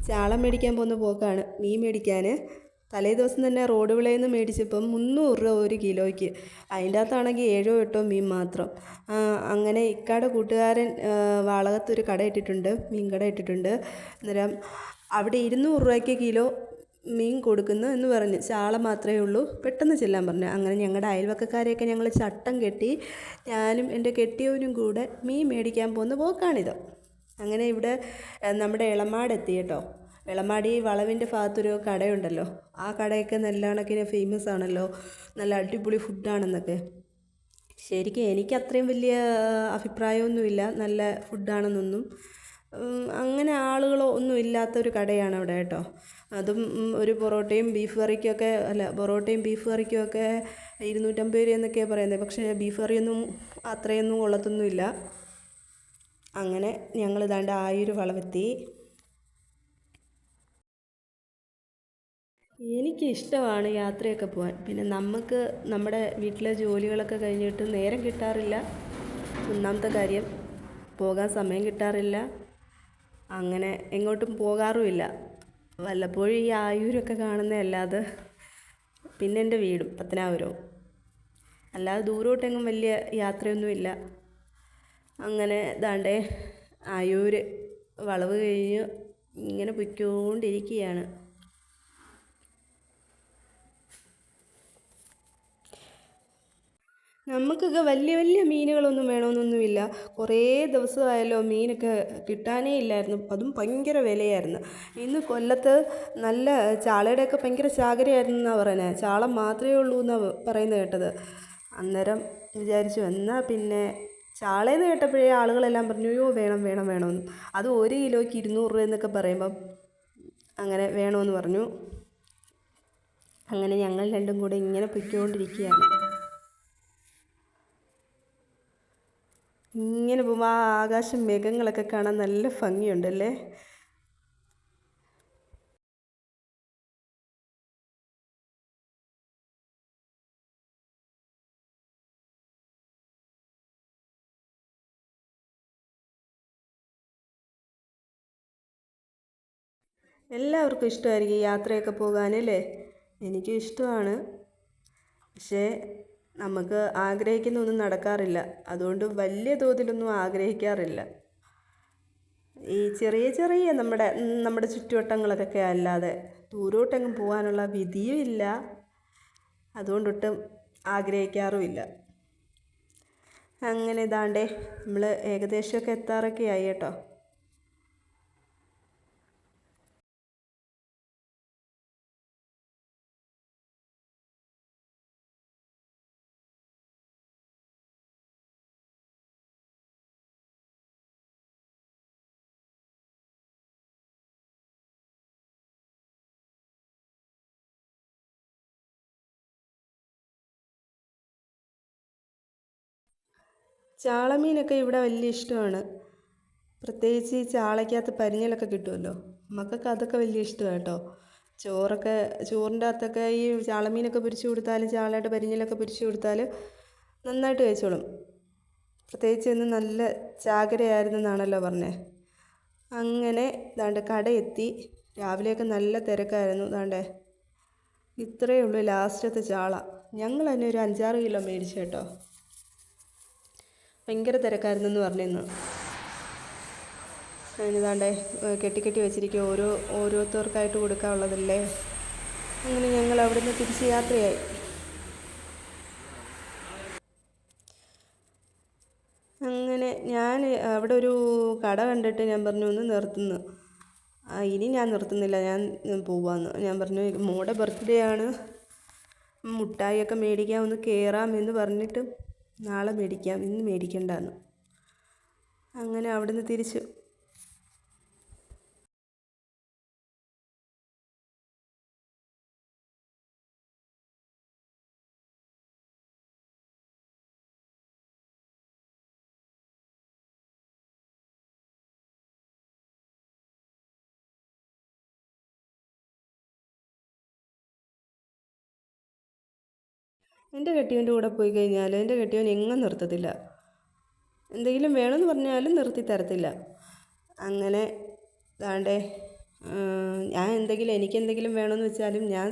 ചാള മേടിക്കാൻ പോകുന്ന പോക്കാണ് മീൻ മേടിക്കാൻ. തലേ ദിവസം തന്നെ റോഡ് വിളയിൽ നിന്ന് മേടിച്ചപ്പം 300 രൂപ 1 കിലോയ്ക്ക്. അതിൻ്റെ അകത്താണെങ്കിൽ 7 8 മീൻ മാത്രം. അങ്ങനെ ഇക്കാടെ കൂട്ടുകാരൻ വാളകത്തൊരു കട ഇട്ടിട്ടുണ്ട്, മീൻ കട ഇട്ടിട്ടുണ്ട്. അന്നേരം അവിടെ 200 രൂപയ്ക്ക് കിലോ മീൻ കൊടുക്കുന്നു എന്ന് പറഞ്ഞ്. ചാള മാത്രമേ ഉള്ളൂ, പെട്ടെന്ന് ചെല്ലാൻ പറഞ്ഞു. അങ്ങനെ ഞങ്ങളുടെ അയൽവക്കക്കാരെയൊക്കെ ഞങ്ങൾ ചട്ടം കെട്ടി ഞാനും എൻ്റെ കെട്ടിയവനും കൂടെ മീൻ മേടിക്കാൻ പോകുന്ന പോക്കാണിത്. അങ്ങനെ ഇവിടെ നമ്മുടെ എളമാടെത്തി കേട്ടോ. എളമാട് ഈ വളവിൻ്റെ ഭാഗത്തൊരു കടയുണ്ടല്ലോ, ആ കടയൊക്കെ നല്ല കണക്കിന് ഫേമസ് ആണല്ലോ, നല്ല അടിപൊളി ഫുഡാണെന്നൊക്കെ. ശരിക്കും എനിക്ക് അത്രയും വലിയ അഭിപ്രായമൊന്നുമില്ല നല്ല ഫുഡാണെന്നൊന്നും. അങ്ങനെ ആളുകളോ ഒന്നും ഇല്ലാത്തൊരു കടയാണ് അവിടെ കേട്ടോ. അതും ഒരു പൊറോട്ടയും ബീഫ് കറിക്കൊക്കെ പൊറോട്ടയും ബീഫ് കറിക്കുമൊക്കെ 250 രൂപ എന്നൊക്കെയാണ് പറയുന്നത്. പക്ഷേ ബീഫ് കറിയൊന്നും അത്രയൊന്നും കൊള്ളത്തൊന്നുമില്ല. അങ്ങനെ ഞങ്ങൾ ഇതാണ്ട് ആയൊരു വളവെത്തി. എനിക്ക് ഇഷ്ടമാണ് യാത്രയൊക്കെ പോകാൻ. പിന്നെ നമുക്ക് നമ്മുടെ വീട്ടിലെ ജോലികളൊക്കെ കഴിഞ്ഞിട്ട് നേരം കിട്ടാറില്ല. ഒന്നാമത്തെ കാര്യം, പോകാൻ സമയം കിട്ടാറില്ല. അങ്ങനെ എങ്ങോട്ടും പോകാറുമില്ല. വല്ലപ്പോഴും ഈ ആയൂരൊക്കെ കാണുന്നതല്ലാതെ, പിന്നെ എൻ്റെ വീടും പത്തനാപുരവും. അല്ലാതെ ദൂരോട്ടെങ്ങും വലിയ യാത്രയൊന്നുമില്ല. അങ്ങനെ ദാണ്ടേ ആയൂർ വളവ് കഴിഞ്ഞ് ഇങ്ങനെ പൊയ്ക്കൊണ്ടിരിക്കുകയാണ്. നമുക്കൊക്കെ വലിയ വലിയ മീനുകളൊന്നും വേണമെന്നൊന്നുമില്ല. കുറേ ദിവസമായല്ലോ മീനൊക്കെ കിട്ടാനേ ഇല്ലായിരുന്നു. അതും ഭയങ്കര വിലയായിരുന്നു. ഇന്ന് കൊല്ലത്ത് നല്ല ചാളയുടെയൊക്കെ ഭയങ്കര ചാകരയായിരുന്നു എന്നാണ് പറയുന്നത്. ചാള മാത്രമേ ഉള്ളൂ എന്നാണ് പറയുന്നത് കേട്ടത്. അന്നേരം വിചാരിച്ചു എന്നാൽ പിന്നെ ചാളയെന്ന് കേട്ടപ്പോഴേ ആളുകളെല്ലാം പറഞ്ഞു അയ്യോ വേണം വേണം വേണമെന്ന്. അത് 1 കിലോയ്ക്ക് 200 രൂപ എന്നൊക്കെ പറയുമ്പം അങ്ങനെ വേണമെന്ന് പറഞ്ഞു. അങ്ങനെ ഞങ്ങൾ രണ്ടും കൂടെ ഇങ്ങനെ പൊയ്ക്കൊണ്ടിരിക്കുകയാണ്. ഇങ്ങനെ പോകുമ്പോൾ ആ ആകാശം മേഘങ്ങളൊക്കെ കാണാൻ നല്ല ഭംഗിയുണ്ടല്ലേ. എല്ലാവർക്കും ഇഷ്ടമായിരിക്കും യാത്രയൊക്കെ പോകാനല്ലേ. എനിക്കും ഇഷ്ടമാണ്. പക്ഷേ നമുക്ക് ആഗ്രഹിക്കുന്നൊന്നും നടക്കാറില്ല. അതുകൊണ്ട് വലിയ തോതിലൊന്നും ആഗ്രഹിക്കാറില്ല. ഈ ചെറിയ ചെറിയ നമ്മുടെ ചുറ്റുവട്ടങ്ങളൊക്കെ അല്ലാതെ ദൂരോട്ടെങ്ങും പോകാനുള്ള വിധിയും ഇല്ല. അതുകൊണ്ടൊട്ടും ആഗ്രഹിക്കാറുമില്ല. അങ്ങനെ ഇതാണ്ടേ നമ്മൾ ഏകദേശമൊക്കെ എത്താറൊക്കെ ആയി കേട്ടോ. ചാളമീനൊക്കെ ഇവിടെ വലിയ ഇഷ്ടമാണ്. പ്രത്യേകിച്ച് ഈ ചാളയ്ക്കകത്ത് പരിഞ്ഞലൊക്കെ കിട്ടുമല്ലോ, മക്കൾക്ക് അതൊക്കെ വലിയ ഇഷ്ടമാണ് കേട്ടോ. ചോറിൻ്റെ അകത്തൊക്കെ ഈ ചാളമീനൊക്കെ പൊരിച്ച് കൊടുത്താൽ, ചാളയുടെ പരിഞ്ഞലൊക്കെ പൊരിച്ച് കൊടുത്താൽ നന്നായിട്ട് കഴിച്ചോളും. പ്രത്യേകിച്ച് ഇന്ന് നല്ല ചാകരയായിരുന്നെന്നാണല്ലോ പറഞ്ഞത്. അങ്ങനെ ദാണ്ട് കടയെത്തി. രാവിലെയൊക്കെ നല്ല തിരക്കായിരുന്നു. ദാണ്ടേ ഇത്രയേ ഉള്ളൂ ലാസ്റ്റത്തെ ചാള. ഞങ്ങൾ തന്നെ ഒരു 5 6 കിലോ മേടിച്ചു കേട്ടോ. ഭയങ്കര തിരക്കായിരുന്നെന്ന് പറഞ്ഞിരുന്നു. അതിന് കെട്ടി വെച്ചിരിക്കുക, ഓരോരുത്തർക്കായിട്ട് കൊടുക്കാനുള്ളതല്ലേ. അങ്ങനെ ഞങ്ങൾ അവിടുന്ന് തിരിച്ച് യാത്രയായി. അങ്ങനെ ഞാൻ അവിടെ ഒരു കട കണ്ടിട്ട് ഞാൻ പറഞ്ഞു ഒന്ന് നിർത്തുന്നു. ഇനി ഞാൻ നിർത്തുന്നില്ല, ഞാൻ പോവാന്ന്. ഞാൻ പറഞ്ഞു മോളുടെ ബർത്ത്ഡേ ആണ്, മുട്ടായിയൊക്കെ മേടിക്കാൻ ഒന്ന് കയറാം എന്ന് പറഞ്ഞിട്ട് നാളെ മേടിക്കാം, ഇന്ന് മേടിക്കണ്ടെന്ന്. അങ്ങനെ അവിടുന്ന് തിരിച്ചു. എൻ്റെ കെട്ടിയവൻ്റെ കൂടെ പോയി കഴിഞ്ഞാൽ എൻ്റെ കെട്ടിയവൻ എങ്ങും നിർത്തത്തില്ല. എന്തെങ്കിലും വേണമെന്ന് പറഞ്ഞാലും നിർത്തി തരത്തില്ല. അങ്ങനെ ദാണ്ടേ ഞാൻ എനിക്കെന്തെങ്കിലും വേണമെന്ന് വെച്ചാലും ഞാൻ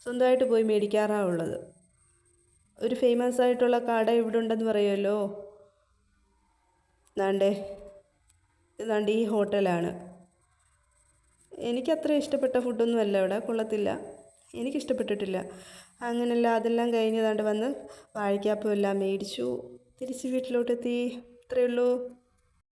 സ്വന്തമായിട്ട് പോയി മേടിക്കാറാണ് ഉള്ളത്. ഒരു ഫേമസ് ആയിട്ടുള്ള കട ഇവിടെ ഉണ്ടെന്ന് പറയുമല്ലോ. ഇതാണ്ട് ഈ ഹോട്ടലാണ്. എനിക്കത്ര ഇഷ്ടപ്പെട്ട ഫുഡൊന്നും അല്ല ഇവിടെ, കൊള്ളത്തില്ല, എനിക്കിഷ്ടപ്പെട്ടിട്ടില്ല. അങ്ങനെയല്ല, അതെല്ലാം കഴിഞ്ഞ് വന്ന് വാഴയ്ക്കാപ്പം എല്ലാം മേടിച്ചു തിരിച്ച് വീട്ടിലോട്ടെത്തി. ഇത്രയേ ഉള്ളൂ.